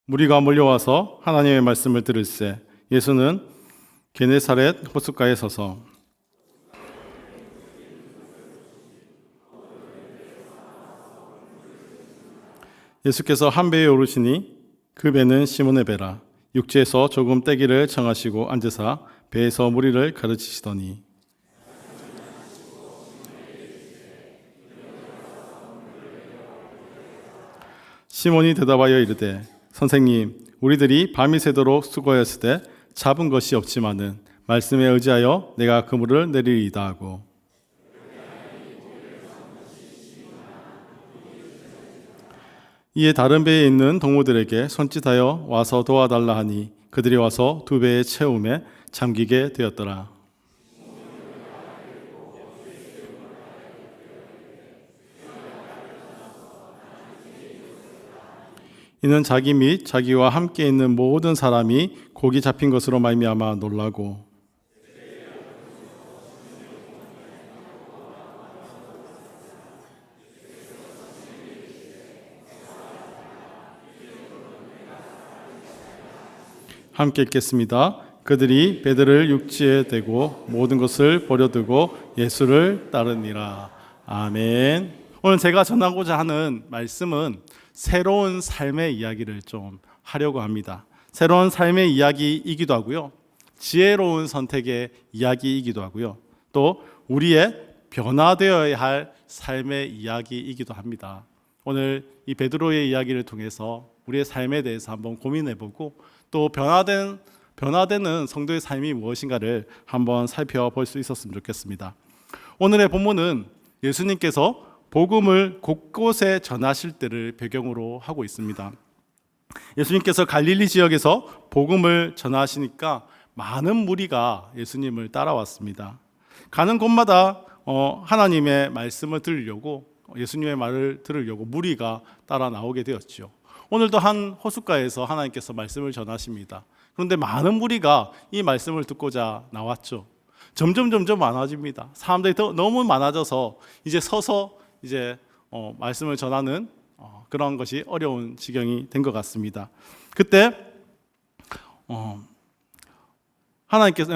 무리가 몰려와서 하나님의 말씀을 들을새 예수는 게네사렛 호숫가에 서서 예수께서 한 배에 오르시니 그 배는 시몬의 배라. 육지에서 조금 떼기를 청하시고 앉으사 배에서 무리를 가르치시더니 시몬이 대답하여 이르되 선생님, 우리들이 밤이 새도록 수고하였으되 잡은 것이 없지만은 말씀에 의지하여 내가 그물을 내리리이다 하고 이에 다른 배에 있는 동무들에게 손짓하여 와서 도와달라 하니 그들이 와서 두 배의 채움에 잠기게 되었더라. 이는 자기 및 자기와 함께 있는 모든 사람이 고기 잡힌 것으로 말미암아 놀라고 함께 읽겠습니다. 그들이 배들을 육지에 대고 모든 것을 버려두고 예수를 따르니라. 아멘. 오늘 제가 전하고자 하는 말씀은 새로운 삶의 이야기를 좀 하려고 합니다. 새로운 삶의 이야기이기도 하고요. 지혜로운 선택의 이야기이기도 하고요. 또 우리의 변화되어야 할 삶의 이야기이기도 합니다. 오늘 이 베드로의 이야기를 통해서 우리의 삶에 대해서 한번 고민해보고 또 변화되는 성도의 삶이 무엇인가를 한번 살펴볼 수 있었으면 좋겠습니다. 오늘의 본문은 예수님께서 복음을 곳곳에 전하실 때를 배경으로 하고 있습니다. 예수님께서 갈릴리 지역에서 복음을 전하시니까 많은 무리가 예수님을 따라왔습니다. 가는 곳마다 하나님의 말씀을 들으려고 예수님의 말을 들으려고 무리가 따라 나오게 되었죠. 오늘도 한 호숫가에서 하나님께서 말씀을 전하십니다. 그런데 많은 무리가 이 말씀을 듣고자 나왔죠. 점점 많아집니다. 사람들이 너무 많아져서 이제 서서 말씀을 전하는 그런 것이 어려운 지경이 된 것 같습니다. 그때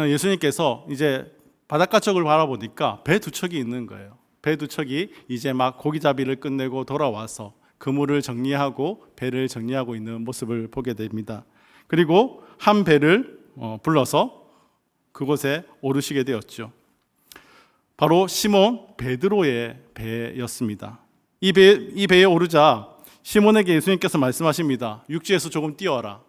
예수님께서 이제 바닷가 쪽을 바라보니까 배 두 척이 있는 거예요. 배 두 척이 이제 막 고기잡이를 끝내고 돌아와서 그물을 정리하고 배를 정리하고 있는 모습을 보게 됩니다. 그리고 한 배를 불러서 그곳에 오르시게 되었죠. 바로 시몬 베드로의 배였습니다. 이 배에 오르자 시몬에게 예수님께서 말씀하십니다. 육지에서 조금 뛰어라.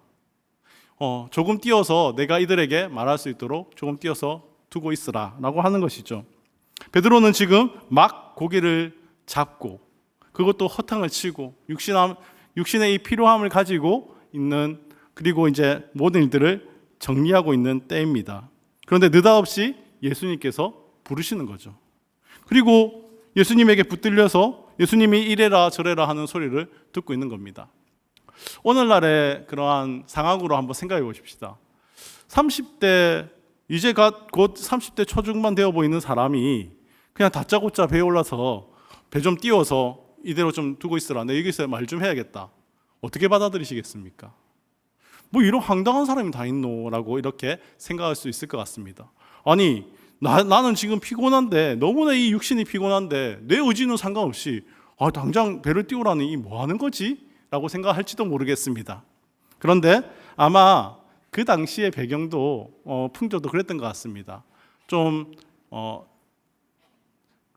조금 뛰어서 내가 이들에게 말할 수 있도록 조금 뛰어서 두고 있으라 라고 하는 것이죠. 베드로는 지금 막 고기를 잡고 그것도 허탕을 치고 육신의 이 필요함을 가지고 있는, 그리고 이제 모든 일들을 정리하고 있는 때입니다. 그런데 느닷없이 예수님께서 부르시는 거죠. 그리고 예수님에게 붙들려서 예수님이 이래라 저래라 하는 소리를 듣고 있는 겁니다. 오늘날의 그러한 상황으로 한번 생각해 보십시다. 30대 이제 곧 30대 초중반 되어 보이는 사람이 그냥 다짜고짜 배에 올라서 배 좀 띄워서 이대로 좀 두고 있으라, 내 여기서 말 좀 해야겠다. 어떻게 받아들이시겠습니까? 뭐 이런 황당한 사람이 다 있노라고 이렇게 생각할 수 있을 것 같습니다. 아니 나는 지금 피곤한데, 너무나 이 육신이 피곤한데 내 의지는 상관없이 당장 배를 띄우라니 이 뭐 하는 거지? 라고 생각할지도 모르겠습니다. 그런데 아마 그 당시의 배경도 풍조도 그랬던 것 같습니다. 좀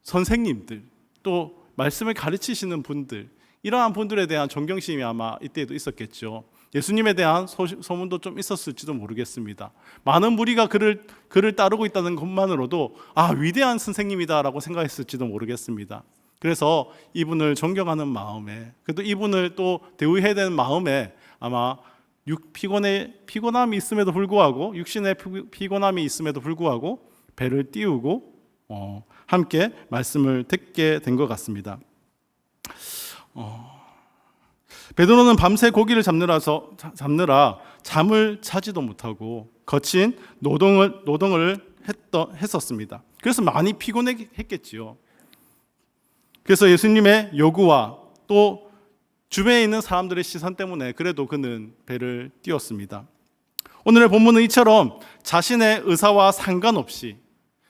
선생님들, 또 말씀을 가르치시는 분들, 이러한 분들에 대한 존경심이 아마 이때에도 있었겠죠. 예수님에 대한 소문도 좀 있었을지도 모르겠습니다. 많은 무리가 그를 따르고 있다는 것만으로도 위대한 선생님이다라고 생각했을지도 모르겠습니다. 그래서 이분을 존경하는 마음에, 그래도 이분을 또 대우해야 되는 마음에 아마 피곤함이 있음에도 불구하고, 육신의 피곤함이 있음에도 불구하고 배를 띄우고 함께 말씀을 듣게 된 것 같습니다. 베드로는 밤새 고기를 잡느라 잠을 자지도 못하고 거친 노동을 했었습니다. 그래서 많이 피곤했겠지요. 그래서 예수님의 요구와 또 주변에 있는 사람들의 시선 때문에 그래도 그는 배를 띄웠습니다. 오늘의 본문은 이처럼 자신의 의사와 상관없이,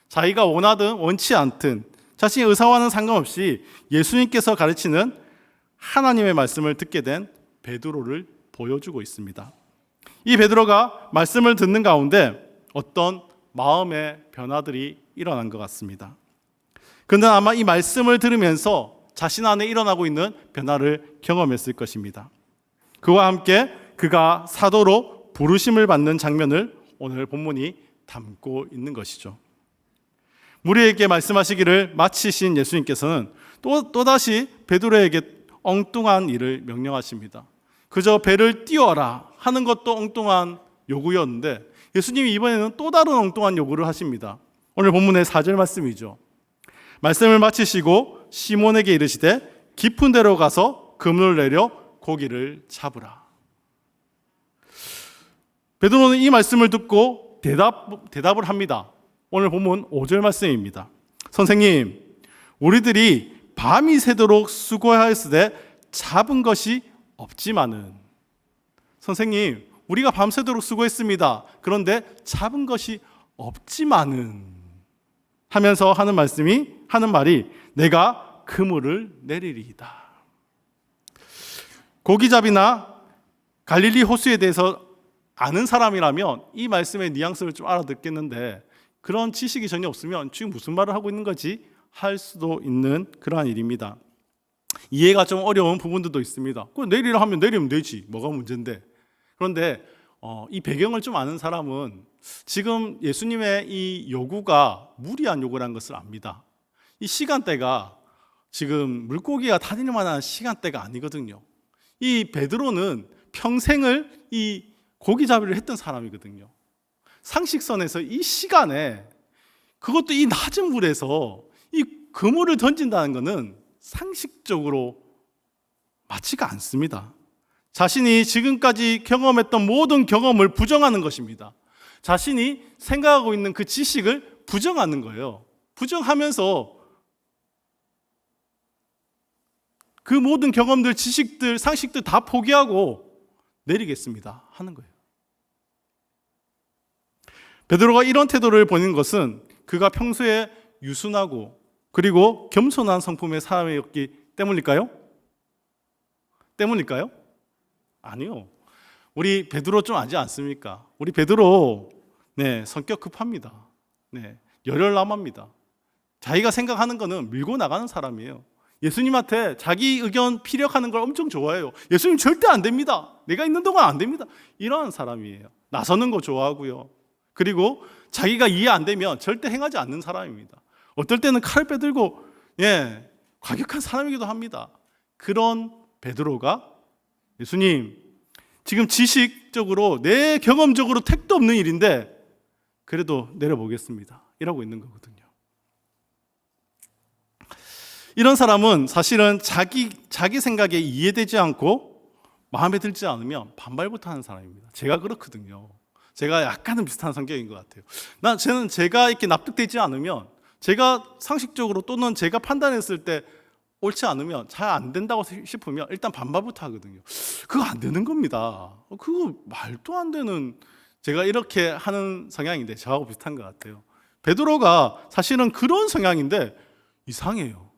자기가 원하든 원치 않든 자신의 의사와는 상관없이 예수님께서 가르치는 하나님의 말씀을 듣게 된 베드로를 보여주고 있습니다. 이 베드로가 말씀을 듣는 가운데 어떤 마음의 변화들이 일어난 것 같습니다. 그는 아마 이 말씀을 들으면서 자신 안에 일어나고 있는 변화를 경험했을 것입니다. 그와 함께 그가 사도로 부르심을 받는 장면을 오늘 본문이 담고 있는 것이죠. 무리에게 말씀하시기를 마치신 예수님께서는 또다시 베드로에게 엉뚱한 일을 명령하십니다. 그저 배를 띄워라 하는 것도 엉뚱한 요구였는데 예수님이 이번에는 또 다른 엉뚱한 요구를 하십니다. 오늘 본문의 4절 말씀이죠. 말씀을 마치시고 시몬에게 이르시되 깊은 데로 가서 그물을 내려 고기를 잡으라. 베드로는 이 말씀을 듣고 대답을 합니다. 오늘 본문 5절 말씀입니다. 선생님, 우리들이 밤이 새도록 수고하였으되 잡은 것이 없지만은. 선생님, 우리가 밤새도록 수고했습니다. 그런데 잡은 것이 없지만은 하면서 하는 말이 내가 그물을 내리리이다. 고기잡이나 갈릴리 호수에 대해서 아는 사람이라면 이 말씀의 뉘앙스를 좀 알아듣겠는데 그런 지식이 전혀 없으면 지금 무슨 말을 하고 있는 거지 할 수도 있는 그러한 일입니다. 이해가 좀 어려운 부분들도 있습니다. 내리라 하면 내리면 되지. 뭐가 문제인데. 그런데 이 배경을 좀 아는 사람은 지금 예수님의 이 요구가 무리한 요구라는 것을 압니다. 이 시간대가 지금 물고기가 다닐 만한 시간대가 아니거든요. 이 베드로는 평생을 이 고기잡이를 했던 사람이거든요. 상식선에서 이 시간에 그것도 이 낮은 물에서 이 그물을 던진다는 것은 상식적으로 맞지가 않습니다. 자신이 지금까지 경험했던 모든 경험을 부정하는 것입니다. 자신이 생각하고 있는 그 지식을 부정하는 거예요. 부정하면서 그 모든 경험들, 지식들, 상식들 다 포기하고 내리겠습니다 하는 거예요. 베드로가 이런 태도를 보이는 것은 그가 평소에 유순하고 그리고 겸손한 성품의 사람이었기 때문일까요? 아니요. 우리 베드로 좀 아지 않습니까? 우리 베드로 성격 급합니다. 열혈남합니다. 자기가 생각하는 거는 밀고 나가는 사람이에요. 예수님한테 자기 의견 피력하는 걸 엄청 좋아해요. 예수님 절대 안 됩니다. 내가 있는 동안 안 됩니다. 이러한 사람이에요. 나서는 거 좋아하고요. 그리고 자기가 이해 안 되면 절대 행하지 않는 사람입니다. 어떨 때는 칼을 빼들고 과격한 사람이기도 합니다. 그런 베드로가 예수님, 지금 지식적으로 내 경험적으로 택도 없는 일인데 그래도 내려보겠습니다. 이러고 있는 거거든요. 이런 사람은 사실은 자기 생각에 이해되지 않고 마음에 들지 않으면 반발부터 하는 사람입니다. 제가 그렇거든요. 제가 약간은 비슷한 성격인 것 같아요. 저는 제가 이렇게 납득되지 않으면 제가 상식적으로 또는 제가 판단했을 때 옳지 않으면 잘 안 된다고 싶으면 일단 반발부터 하거든요. 그거 안 되는 겁니다. 그거 말도 안 되는, 제가 이렇게 하는 성향인데 저하고 비슷한 것 같아요. 베드로가 사실은 그런 성향인데 이상해요.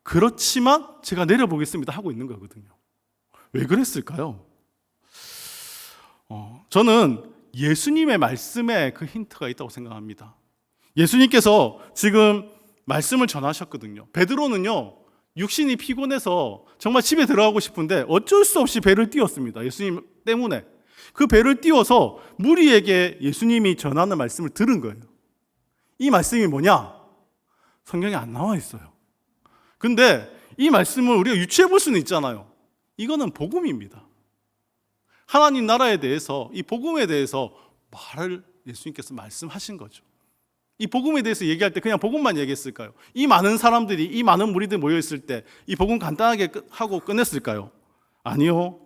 그렇지만 제가 내려보겠습니다 하고 있는 거거든요. 왜 그랬을까요? 저는 예수님의 말씀에 그 힌트가 있다고 생각합니다. 예수님께서 지금 말씀을 전하셨거든요. 베드로는요, 육신이 피곤해서 정말 집에 들어가고 싶은데 어쩔 수 없이 배를 띄웠습니다. 예수님 때문에. 그 배를 띄워서 무리에게 예수님이 전하는 말씀을 들은 거예요. 이 말씀이 뭐냐? 성경에 안 나와 있어요. 근데 이 말씀을 우리가 유추해 볼 수는 있잖아요. 이거는 복음입니다. 하나님 나라에 대해서, 이 복음에 대해서 말을 예수님께서 말씀하신 거죠. 이 복음에 대해서 얘기할 때 그냥 복음만 얘기했을까요? 이 많은 사람들이, 이 많은 무리들이 모여있을 때 이 복음 간단하게 하고 끝냈을까요? 아니요.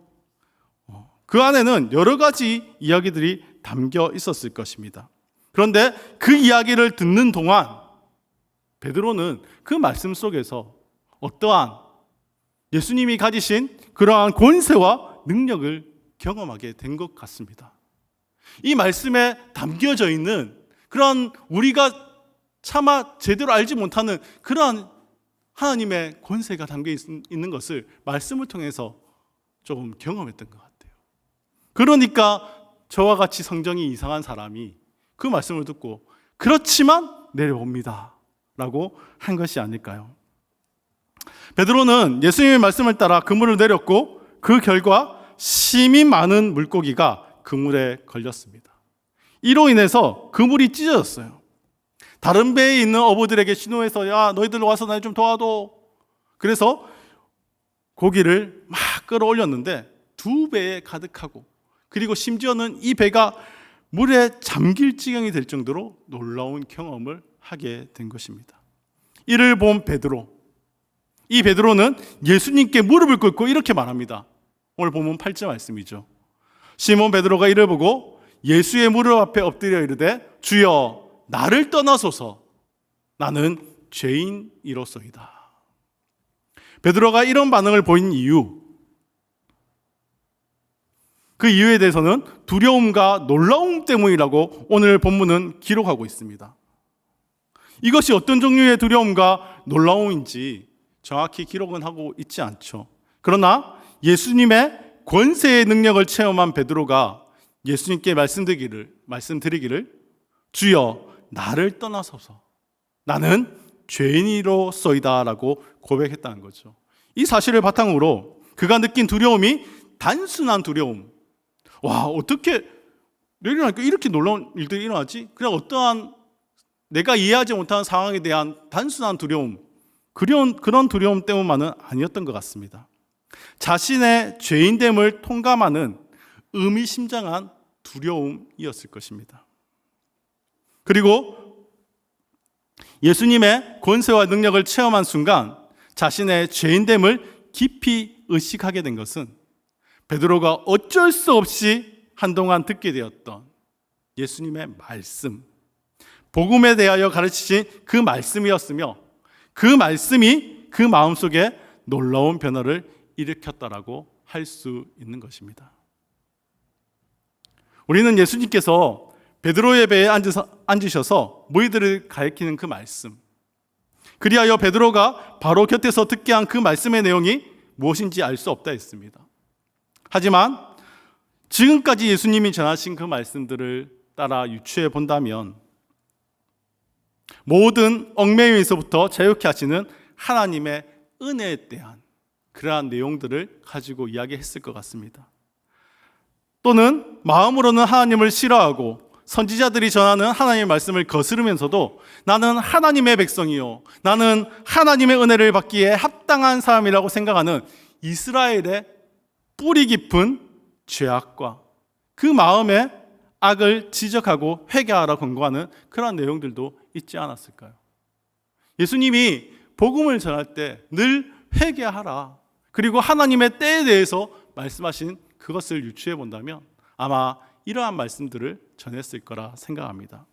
그 안에는 여러 가지 이야기들이 담겨 있었을 것입니다. 그런데 그 이야기를 듣는 동안 베드로는 그 말씀 속에서 어떠한 예수님이 가지신 그러한 권세와 능력을 경험하게 된 것 같습니다. 이 말씀에 담겨져 있는 그런 우리가 차마 제대로 알지 못하는 그러한 하나님의 권세가 담겨 있는 것을 말씀을 통해서 조금 경험했던 것 같아요. 그러니까 저와 같이 성정이 이상한 사람이 그 말씀을 듣고 그렇지만 내려옵니다 라고 한 것이 아닐까요? 베드로는 예수님의 말씀을 따라 그물을 내렸고 그 결과 심히 많은 물고기가 그물에 걸렸습니다. 이로 인해서 그물이 찢어졌어요. 다른 배에 있는 어부들에게 신호해서 야 너희들 와서 나 좀 도와줘. 그래서 고기를 막 끌어올렸는데 2배에 가득하고 그리고 심지어는 이 배가 물에 잠길 지경이 될 정도로 놀라운 경험을 하게 된 것입니다. 이를 본 베드로, 이 베드로는 예수님께 무릎을 꿇고 이렇게 말합니다. 오늘 본문 8절 말씀이죠. 시몬 베드로가 이를 보고 예수의 무릎 앞에 엎드려 이르되 주여 나를 떠나소서 나는 죄인이로소이다. 베드로가 이런 반응을 보인 이유, 그 이유에 대해서는 두려움과 놀라움 때문이라고 오늘 본문은 기록하고 있습니다. 이것이 어떤 종류의 두려움과 놀라움인지 정확히 기록은 하고 있지 않죠. 그러나 예수님의 권세의 능력을 체험한 베드로가 예수님께 말씀드리기를 주여 나를 떠나소서 나는 죄인이로소이다 라고 고백했다는 거죠. 이 사실을 바탕으로 그가 느낀 두려움이 단순한 두려움, 와 어떻게 내리라니까 이렇게 놀라운 일들이 일어나지? 그냥 어떠한 내가 이해하지 못하는 상황에 대한 단순한 두려움, 그런 두려움 때문만은 아니었던 것 같습니다. 자신의 죄인됨을 통감하는 의미심장한 두려움이었을 것입니다. 그리고 예수님의 권세와 능력을 체험한 순간 자신의 죄인됨을 깊이 의식하게 된 것은 베드로가 어쩔 수 없이 한동안 듣게 되었던 예수님의 말씀, 복음에 대하여 가르치신 그 말씀이었으며 그 말씀이 그 마음속에 놀라운 변화를 일으켰다라고 할 수 있는 것입니다. 우리는 예수님께서 베드로의 배에 앉으셔서 무리들을 가리키는 그 말씀, 그리하여 베드로가 바로 곁에서 듣게 한 그 말씀의 내용이 무엇인지 알 수 없다 했습니다. 하지만 지금까지 예수님이 전하신 그 말씀들을 따라 유추해 본다면 모든 얽매임에서부터 자유케 하시는 하나님의 은혜에 대한 그러한 내용들을 가지고 이야기했을 것 같습니다. 또는 마음으로는 하나님을 싫어하고 선지자들이 전하는 하나님의 말씀을 거스르면서도 나는 하나님의 백성이요 나는 하나님의 은혜를 받기에 합당한 사람이라고 생각하는 이스라엘의 뿌리 깊은 죄악과 그 마음의 악을 지적하고 회개하라 권고하는 그런 내용들도 있지 않았을까요? 예수님이 복음을 전할 때 늘 회개하라, 그리고 하나님의 때에 대해서 말씀하신 그것을 유추해 본다면 아마 이러한 말씀들을 전했을 거라 생각합니다.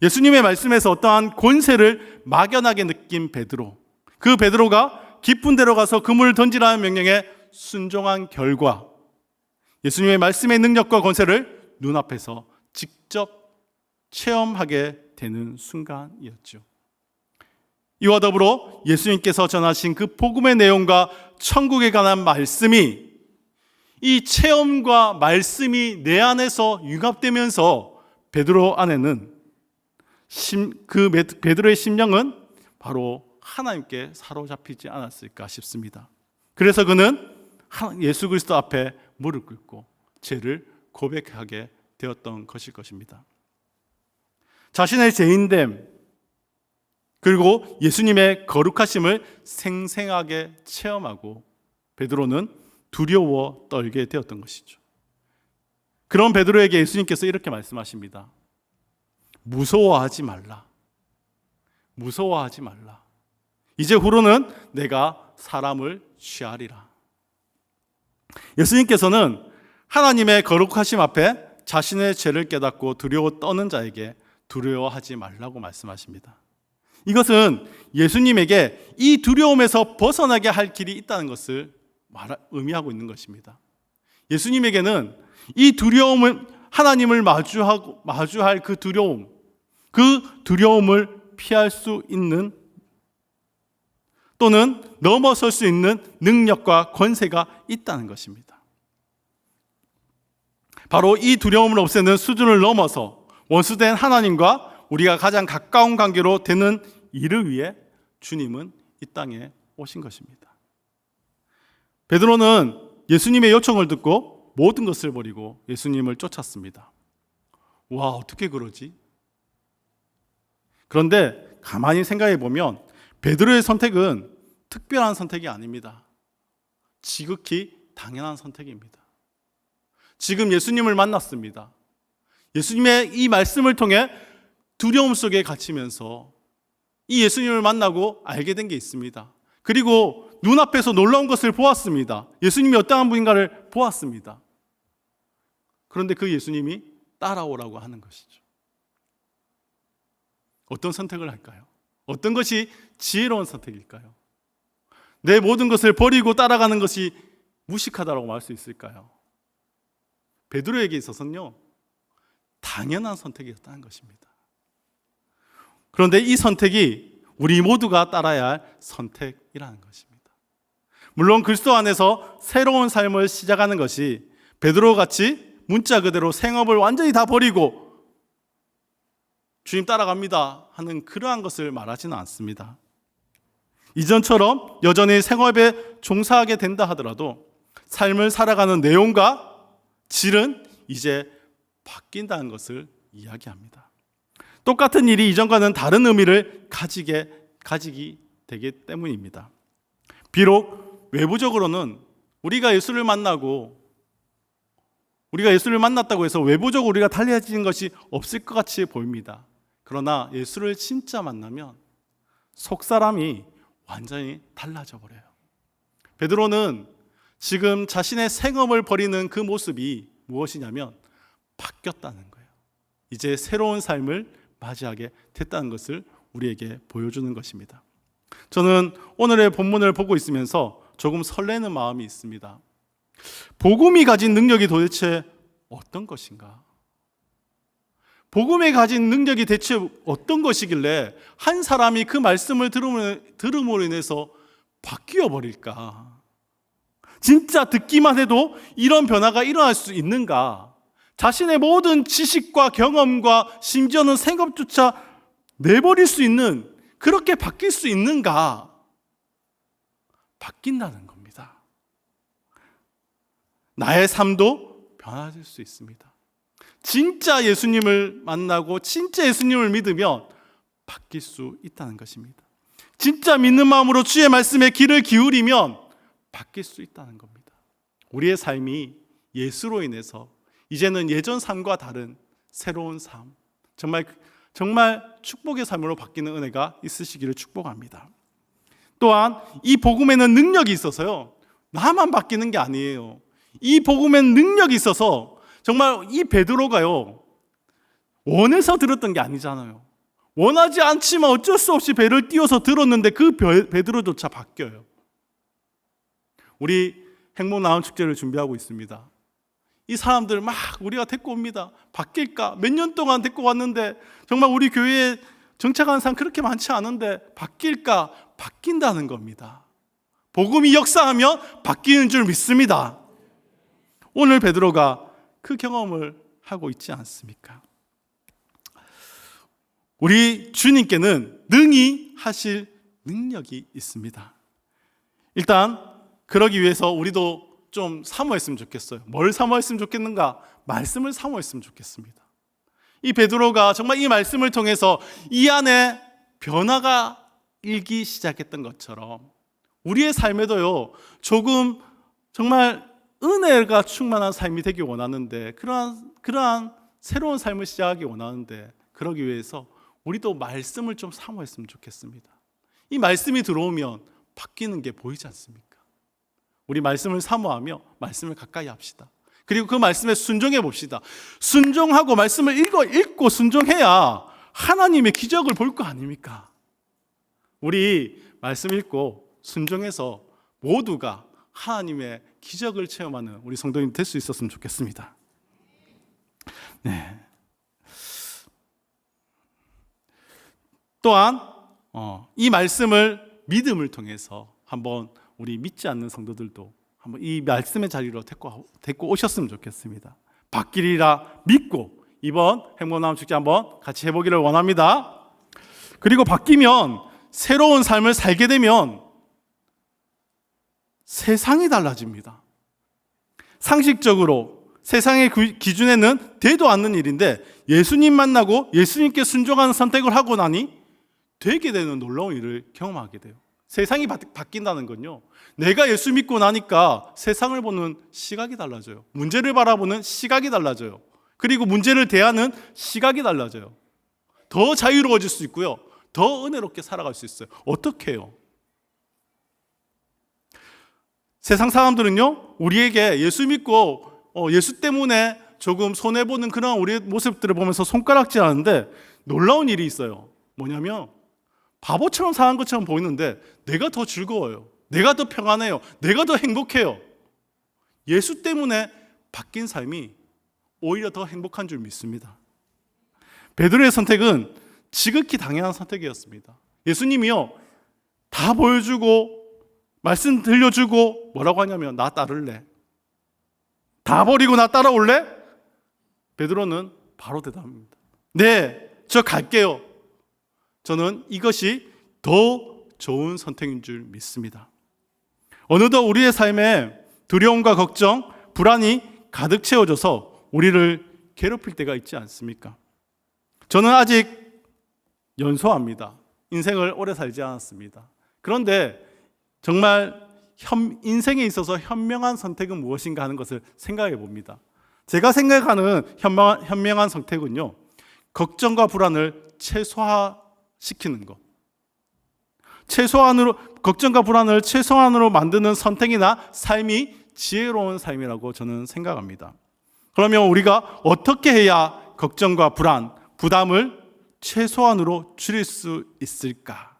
예수님의 말씀에서 어떠한 권세를 막연하게 느낀 베드로, 그 베드로가 깊은 데로 가서 그물을 던지라는 명령에 순종한 결과 예수님의 말씀의 능력과 권세를 눈앞에서 직접 체험하게 되는 순간이었죠. 이와 더불어 예수님께서 전하신 그 복음의 내용과 천국에 관한 말씀이 이 체험과 말씀이 내 안에서 융합되면서 베드로 안에는 그 베드로의 심령은 바로 하나님께 사로잡히지 않았을까 싶습니다. 그래서 그는 예수 그리스도 앞에 무릎 꿇고 죄를 고백하게 되었던 것일 것입니다. 자신의 죄인됨 그리고 예수님의 거룩하심을 생생하게 체험하고 베드로는 두려워 떨게 되었던 것이죠. 그런 베드로에게 예수님께서 이렇게 말씀하십니다. 무서워하지 말라. 무서워하지 말라. 이제 후로는 내가 사람을 취하리라. 예수님께서는 하나님의 거룩하심 앞에 자신의 죄를 깨닫고 두려워 떠는 자에게 두려워하지 말라고 말씀하십니다. 이것은 예수님에게 이 두려움에서 벗어나게 할 길이 있다는 것을 의미하고 있는 것입니다. 예수님에게는 이 두려움을, 하나님을 마주할 그 두려움을 피할 수 있는, 또는 넘어설 수 있는 능력과 권세가 있다는 것입니다. 바로 이 두려움을 없애는 수준을 넘어서 원수된 하나님과 우리가 가장 가까운 관계로 되는 일을 위해 주님은 이 땅에 오신 것입니다. 베드로는 예수님의 요청을 듣고 모든 것을 버리고 예수님을 쫓았습니다. 와, 어떻게 그러지? 그런데 가만히 생각해 보면 베드로의 선택은 특별한 선택이 아닙니다. 지극히 당연한 선택입니다. 지금 예수님을 만났습니다. 예수님의 이 말씀을 통해 두려움 속에 갇히면서 이 예수님을 만나고 알게 된 게 있습니다. 그리고 눈앞에서 놀라운 것을 보았습니다. 예수님이 어떠한 분인가를 보았습니다. 그런데 그 예수님이 따라오라고 하는 것이죠. 어떤 선택을 할까요? 어떤 것이 지혜로운 선택일까요? 내 모든 것을 버리고 따라가는 것이 무식하다고 말할 수 있을까요? 베드로에게 있어서는요, 당연한 선택이었다는 것입니다. 그런데 이 선택이 우리 모두가 따라야 할 선택이라는 것입니다. 물론 그리스도 안에서 새로운 삶을 시작하는 것이 베드로같이 문자 그대로 생업을 완전히 다 버리고 주님 따라갑니다 하는 그러한 것을 말하지는 않습니다. 이전처럼 여전히 생업에 종사하게 된다 하더라도 삶을 살아가는 내용과 질은 이제 바뀐다는 것을 이야기합니다. 똑같은 일이 이전과는 다른 의미를 가지기 되기 때문입니다. 비록 외부적으로는 우리가 예수를 만났다고 해서 외부적으로 우리가 달라지는 것이 없을 것 같이 보입니다. 그러나 예수를 진짜 만나면 속사람이 완전히 달라져 버려요. 베드로는 지금 자신의 생업을 버리는 그 모습이 무엇이냐면 바뀌었다는 거예요. 이제 새로운 삶을 맞이하게 됐다는 것을 우리에게 보여주는 것입니다. 저는 오늘의 본문을 보고 있으면서 조금 설레는 마음이 있습니다. 복음이 가진 능력이 도대체 어떤 것인가? 복음이 가진 능력이 대체 어떤 것이길래 한 사람이 그 말씀을 들음으로 인해서 바뀌어 버릴까? 진짜 듣기만 해도 이런 변화가 일어날 수 있는가? 자신의 모든 지식과 경험과 심지어는 생업조차 내버릴 수 있는, 그렇게 바뀔 수 있는가? 바뀐다는 겁니다. 나의 삶도 변화될 수 있습니다. 진짜 예수님을 만나고 진짜 예수님을 믿으면 바뀔 수 있다는 것입니다. 진짜 믿는 마음으로 주의 말씀에 귀를 기울이면 바뀔 수 있다는 겁니다. 우리의 삶이 예수로 인해서 이제는 예전 삶과 다른 새로운 삶, 정말 축복의 삶으로 바뀌는 은혜가 있으시기를 축복합니다. 또한 이 복음에는 능력이 있어서요, 나만 바뀌는 게 아니에요. 이 복음에는 능력이 있어서 정말 이 베드로가요, 원해서 들었던 게 아니잖아요. 원하지 않지만 어쩔 수 없이 배를 띄워서 들었는데 그 베드로조차 바뀌어요. 우리 행복나눔 축제를 준비하고 있습니다. 이 사람들 막 우리가 데리고 옵니다. 바뀔까? 몇 년 동안 데리고 왔는데 정말 우리 교회에 정착하는 사람 그렇게 많지 않은데 바뀔까? 바뀐다는 겁니다. 복음이 역사하면 바뀌는 줄 믿습니다. 오늘 베드로가 그 경험을 하고 있지 않습니까? 우리 주님께는 능히 하실 능력이 있습니다. 일단 그러기 위해서 우리도 좀 사모했으면 좋겠어요. 뭘 사모했으면 좋겠는가? 말씀을 사모했으면 좋겠습니다. 이 베드로가 정말 이 말씀을 통해서 이 안에 변화가 일기 시작했던 것처럼 우리의 삶에도요, 조금 정말 은혜가 충만한 삶이 되기 원하는데, 그러한 새로운 삶을 시작하기 원하는데, 그러기 위해서 우리도 말씀을 좀 사모했으면 좋겠습니다. 이 말씀이 들어오면 바뀌는 게 보이지 않습니까? 우리 말씀을 사모하며 말씀을 가까이 합시다. 그리고 그 말씀에 순종해 봅시다. 순종하고 말씀을 읽고 순종해야 하나님의 기적을 볼 거 아닙니까? 우리 말씀 읽고 순종해서 모두가 하나님의 기적을 체험하는 우리 성도님 될 수 있었으면 좋겠습니다. 네. 또한 이 말씀을 믿음을 통해서 한번 우리 믿지 않는 성도들도 한번 이 말씀의 자리로 데리고 오셨으면 좋겠습니다. 바뀌리라 믿고 이번 행복나눔 축제 한번 같이 해보기를 원합니다. 그리고 바뀌면 새로운 삶을 살게 되면 세상이 달라집니다. 상식적으로 세상의 기준에는 되도 않는 일인데 예수님 만나고 예수님께 순종하는 선택을 하고 나니 되게 되는 놀라운 일을 경험하게 돼요. 세상이 바뀐다는 건요, 내가 예수 믿고 나니까 세상을 보는 시각이 달라져요. 문제를 바라보는 시각이 달라져요. 그리고 문제를 대하는 시각이 달라져요. 더 자유로워질 수 있고요, 더 은혜롭게 살아갈 수 있어요. 어떻게 해요? 세상 사람들은요, 우리에게 예수 믿고 예수 때문에 조금 손해보는 그런 우리의 모습들을 보면서 손가락질하는데 놀라운 일이 있어요. 뭐냐면 바보처럼 사는 것처럼 보이는데 내가 더 즐거워요. 내가 더 평안해요. 내가 더 행복해요. 예수 때문에 바뀐 삶이 오히려 더 행복한 줄 믿습니다. 베드로의 선택은 지극히 당연한 선택이었습니다. 예수님이요, 다 보여주고 말씀 들려주고 뭐라고 하냐면 나 따를래? 다 버리고 나 따라올래? 베드로는 바로 대답합니다. 네, 저 갈게요. 저는 이것이 더 좋은 선택인 줄 믿습니다. 어느덧 우리의 삶에 두려움과 걱정, 불안이 가득 채워져서 우리를 괴롭힐 때가 있지 않습니까? 저는 아직 연소합니다. 인생을 오래 살지 않았습니다. 그런데 정말 인생에 있어서 현명한 선택은 무엇인가 하는 것을 생각해 봅니다. 제가 생각하는 현명한 선택은요, 걱정과 불안을 최소화시키는 것, 걱정과 불안을 최소한으로 만드는 선택이나 삶이 지혜로운 삶이라고 저는 생각합니다. 그러면 우리가 어떻게 해야 걱정과 불안, 부담을 최소한으로 줄일 수 있을까?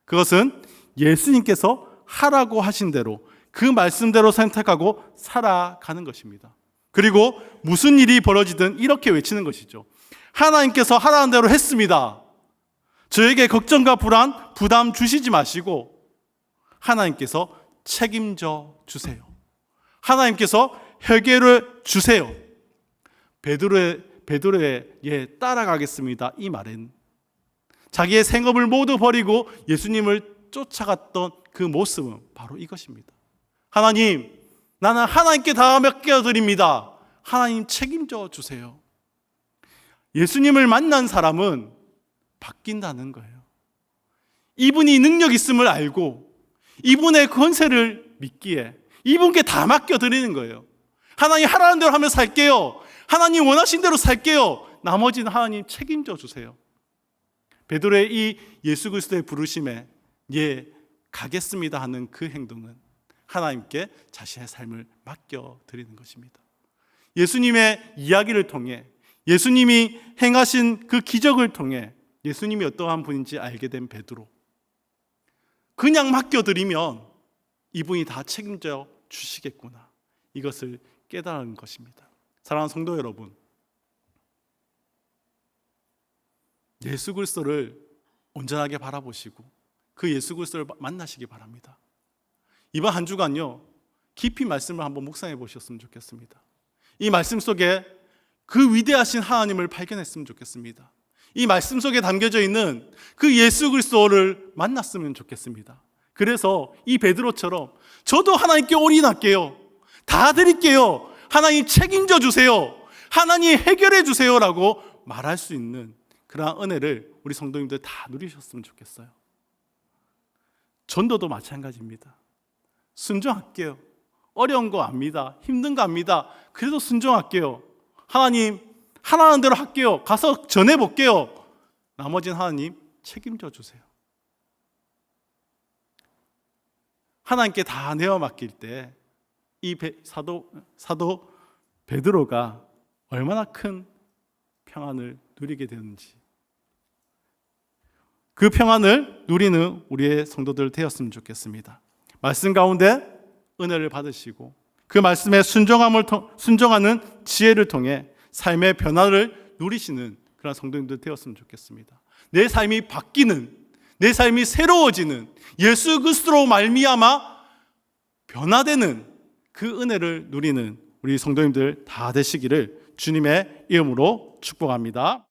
그것은 예수님께서 하라고 하신 대로 그 말씀대로 선택하고 살아가는 것입니다. 그리고 무슨 일이 벌어지든 이렇게 외치는 것이죠. 하나님께서 하라는 대로 했습니다. 저에게 걱정과 불안, 부담 주시지 마시고 하나님께서 책임져 주세요. 하나님께서 해결을 주세요. 베드로의 따라가겠습니다. 이 말은 자기의 생업을 모두 버리고 예수님을 쫓아갔던 그 모습은 바로 이것입니다. 하나님, 나는 하나님께 다 맡겨드립니다. 하나님 책임져 주세요. 예수님을 만난 사람은 바뀐다는 거예요. 이분이 능력 있음을 알고 이분의 권세를 믿기에 이분께 다 맡겨드리는 거예요. 하나님 하라는 대로 하며 살게요. 하나님 원하신 대로 살게요. 나머지는 하나님 책임져 주세요. 베드로의 이 예수 그리스도의 부르심에 가겠습니다 하는 그 행동은 하나님께 자신의 삶을 맡겨드리는 것입니다. 예수님의 이야기를 통해 예수님이 행하신 그 기적을 통해 예수님이 어떠한 분인지 알게 된 베드로, 그냥 맡겨드리면 이분이 다 책임져 주시겠구나, 이것을 깨달은 것입니다. 사랑하는 성도 여러분, 예수 그리스도를 온전하게 바라보시고 그 예수 그리스도를 만나시기 바랍니다. 이번 한 주간요, 깊이 말씀을 한번 묵상해 보셨으면 좋겠습니다. 이 말씀 속에 그 위대하신 하나님을 발견했으면 좋겠습니다. 이 말씀 속에 담겨져 있는 그 예수 그리스도를 만났으면 좋겠습니다. 그래서 이 베드로처럼 저도 하나님께 올인할게요. 다 드릴게요. 하나님 책임져 주세요. 하나님 해결해 주세요라고 말할 수 있는 그러한 은혜를 우리 성도님들 다 누리셨으면 좋겠어요. 전도도 마찬가지입니다. 순종할게요. 어려운 거 압니다. 힘든 거 압니다. 그래도 순종할게요. 하나님 하라는 대로 할게요. 가서 전해볼게요. 나머지는 하나님 책임져 주세요. 하나님께 다 내어 맡길 때 이 사도 베드로가 얼마나 큰 평안을 누리게 되는지, 그 평안을 누리는 우리의 성도들 되었으면 좋겠습니다. 말씀 가운데 은혜를 받으시고 그 말씀에 순종하는 지혜를 통해 삶의 변화를 누리시는 그런 성도님들 되었으면 좋겠습니다. 내 삶이 바뀌는, 내 삶이 새로워지는, 예수 그리스도로 말미암아 변화되는 그 은혜를 누리는 우리 성도님들 다 되시기를 주님의 이름으로 축복합니다.